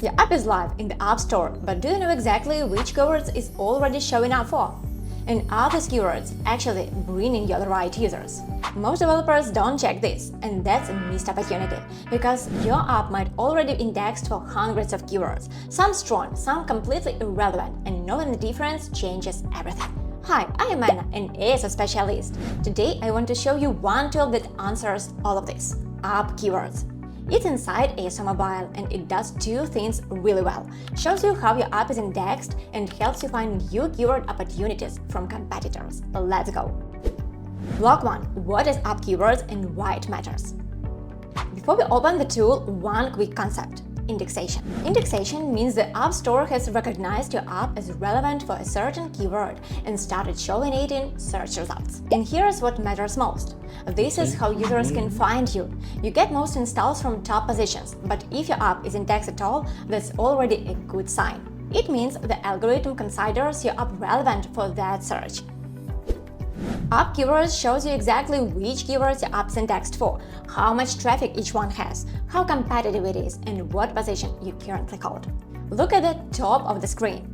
Your app is live in the App Store, but do you know exactly which keywords it's already showing up for? And are these keywords actually bringing you the right users? Most developers don't check this, and that's a missed opportunity, because your app might already be indexed for hundreds of keywords, some strong, some completely irrelevant, and knowing the difference changes everything. Hi, I am Anna, an ASO specialist. Today I want to show you one tool that answers all of this: app keywords. It's inside ASOMobile, and it does two things really well. Shows you how your app is indexed and helps you find new keyword opportunities from competitors. Let's go! Block 1. What is app keywords and why it matters? Before we open the tool, one quick concept: indexation. Indexation means the App Store has recognized your app as relevant for a certain keyword and started showing it in search results. And here's what matters most. This is how users can find you. You get most installs from top positions, but if your app is indexed at all, that's already a good sign. It means the algorithm considers your app relevant for that search. App keywords shows you exactly which keywords your app is indexed for, how much traffic each one has, how competitive it is, and what position you currently hold. Look at the top of the screen.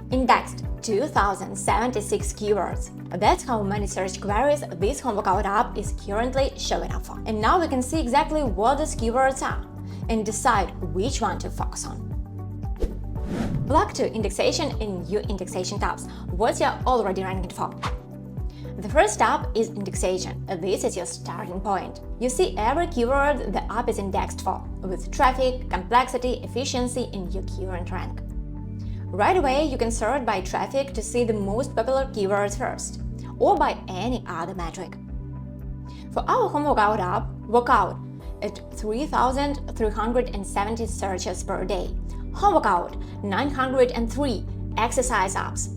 Indexed 2076 keywords. That's how many search queries this home workout app is currently showing up for. And now we can see exactly what these keywords are and decide which one to focus on. Block 2. Indexation and new indexation tabs. What you're already ranking for. The first tab is indexation. This is your starting point. You see every keyword the app is indexed for, with traffic, complexity, efficiency, and your current rank. Right away, you can sort by traffic to see the most popular keywords first, or by any other metric. For our home workout app, workout at 3,370 searches per day, home workout 903, exercise apps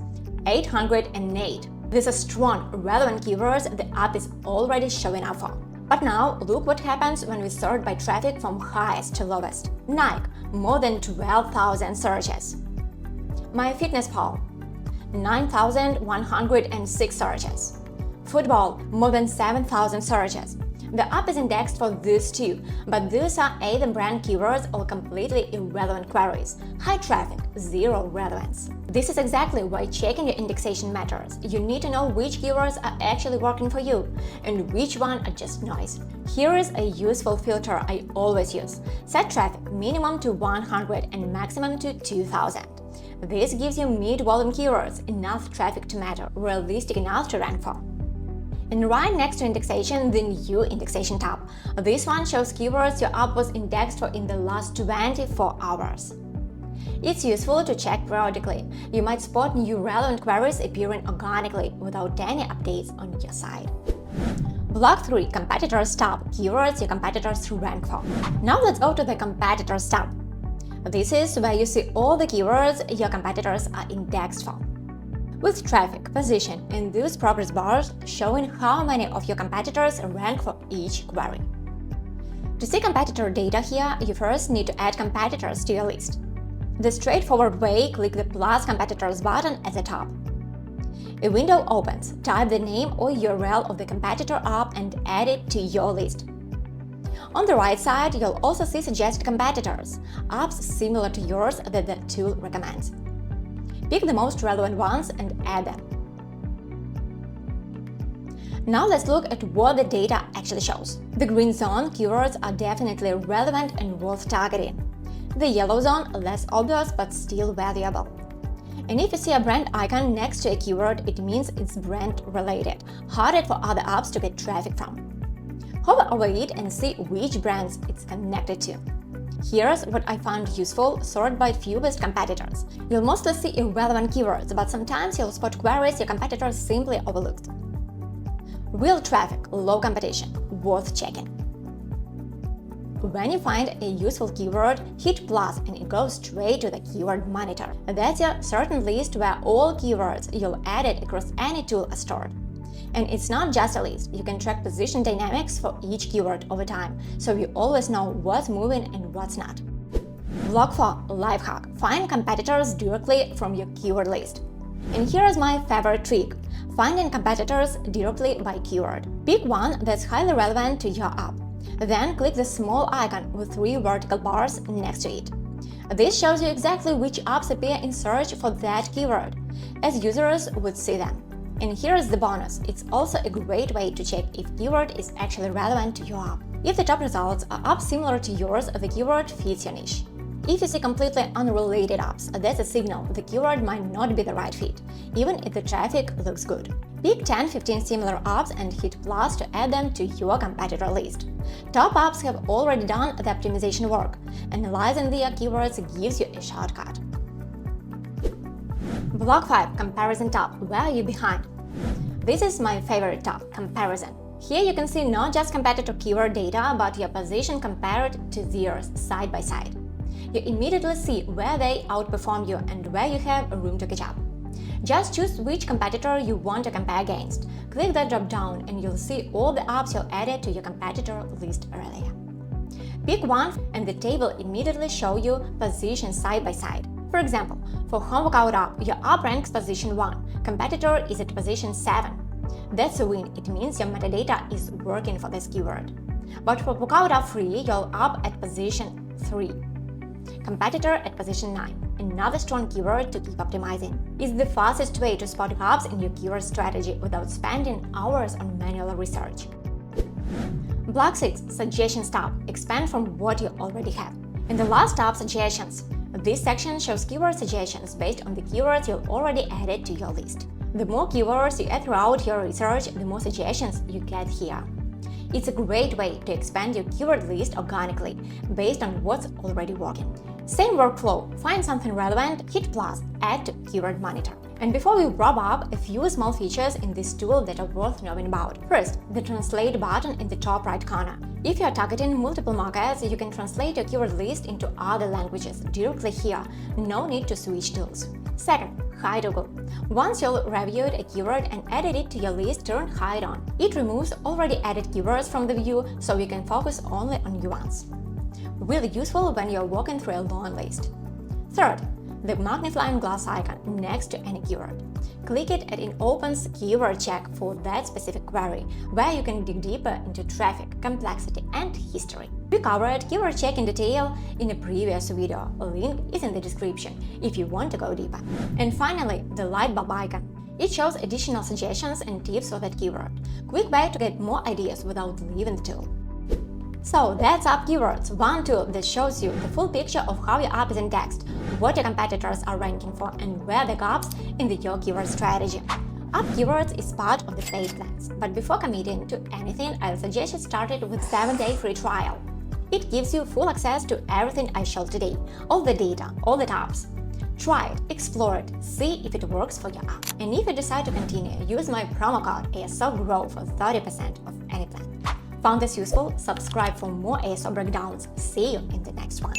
808. These are strong, relevant keywords the app is already showing up for. But now, look what happens when we sort by traffic from highest to lowest. Nike, more than 12,000 searches. MyFitnessPal, 9,106 searches. Football, more than 7,000 searches. The app is indexed for these two, but these are either brand keywords or completely irrelevant queries. High traffic, zero relevance. This is exactly why checking your indexation matters. You need to know which keywords are actually working for you and which one are just noise. Here is a useful filter I always use. Set traffic minimum to 100 and maximum to 2000. This gives you mid-volume keywords, enough traffic to matter, realistic enough to rank for. And right next to indexation, the new indexation tab. This one shows keywords your app was indexed for in the last 24 hours. It's useful to check periodically. You might spot new relevant queries appearing organically without any updates on your site. Block 3. Competitors tab. Keywords your competitors rank for. Now let's go to the competitors tab. This is where you see all the keywords your competitors are indexed for, with traffic, position, and those progress bars showing how many of your competitors rank for each query. To see competitor data here, you first need to add competitors to your list. The straightforward way, click the plus competitors button at the top. A window opens. Type the name or URL of the competitor app and add it to your list. On the right side, you'll also see suggested competitors, apps similar to yours that the tool recommends. Pick the most relevant ones and add them. Now let's look at what the data actually shows. The green zone keywords are definitely relevant and worth targeting. The yellow zone less obvious but still valuable. And if you see a brand icon next to a keyword, it means it's brand related, harder for other apps to get traffic from. Hover over it and see which brands it's connected to. Here's what I found useful: sort by fewest competitors. You'll mostly see irrelevant keywords, but sometimes you'll spot queries your competitors simply overlooked. Real traffic, low competition, worth checking. When you find a useful keyword, hit plus and it goes straight to the keyword monitor. That's your certain list where all keywords you'll added across any tool are stored. And it's not just a list, you can track position dynamics for each keyword over time, so you always know what's moving and what's not. Block 4. Lifehack. Find competitors directly from your keyword list. And here's my favorite trick: finding competitors directly by keyword. Pick one that's highly relevant to your app. Then click the small icon with 3 vertical bars next to it. This shows you exactly which apps appear in search for that keyword, as users would see them. And here is the bonus, it's also a great way to check if keyword is actually relevant to your app. If the top results are apps similar to yours, the keyword fits your niche. If you see completely unrelated apps, that's a signal the keyword might not be the right fit, even if the traffic looks good. Pick 10-15 similar apps and hit plus to add them to your competitor list. Top apps have already done the optimization work. Analyzing their keywords gives you a shortcut. Block 5 Comparison tab. Where are you behind? This is my favorite tab, Comparison. Here you can see not just competitor keyword data, but your position compared to theirs side by side. You immediately see where they outperform you and where you have room to catch up. Just choose which competitor you want to compare against. Click that drop down and you'll see all the apps you added to your competitor list earlier. Pick one and the table immediately shows you position side by side. For example, for home workout app, your app ranks position 1, competitor is at position 7. That's a win, it means your metadata is working for this keyword. But for workout app free, your app at position 3. Competitor at position 9, another strong keyword to keep optimizing. It's the fastest way to spot gaps in your keyword strategy without spending hours on manual research. Block 6 Suggestions tab. Expand from what you already have. In the last tab, Suggestions. This section shows keyword suggestions based on the keywords you already added to your list. The more keywords you add throughout your research, the more suggestions you get here. It's a great way to expand your keyword list organically, based on what's already working. Same workflow, find something relevant, hit plus, add to Keyword Monitor. And before we wrap up, a few small features in this tool that are worth knowing about. First, the Translate button in the top right corner. If you are targeting multiple markets, you can translate your keyword list into other languages directly here, no need to switch tools. Second, Hide Google. Once you've reviewed a keyword and added it to your list, turn Hide on. It removes already added keywords from the view, so you can focus only on new ones. Really useful when you're walking through a long list. Third, the magnifying glass icon next to any keyword. Click it and it opens Keyword Check for that specific query, where you can dig deeper into traffic, complexity, and history. We covered Keyword Check in detail in a previous video. A link is in the description if you want to go deeper. And finally, the light bulb icon. It shows additional suggestions and tips for that keyword. Quick way to get more ideas without leaving the tool. So that's App Keywords, one tool that shows you the full picture of how your app is indexed, what your competitors are ranking for, and where the gaps in your keyword strategy. App Keywords is part of the paid plans, but before committing to anything, I'll suggest you start it with 7-day free trial. It gives you full access to everything I showed today, all the data, all the tabs. Try it, explore it, see if it works for your app. And if you decide to continue, use my promo code ASOGROW for 30% off any plan. Found this useful? Subscribe for more ASO breakdowns. See you in the next one.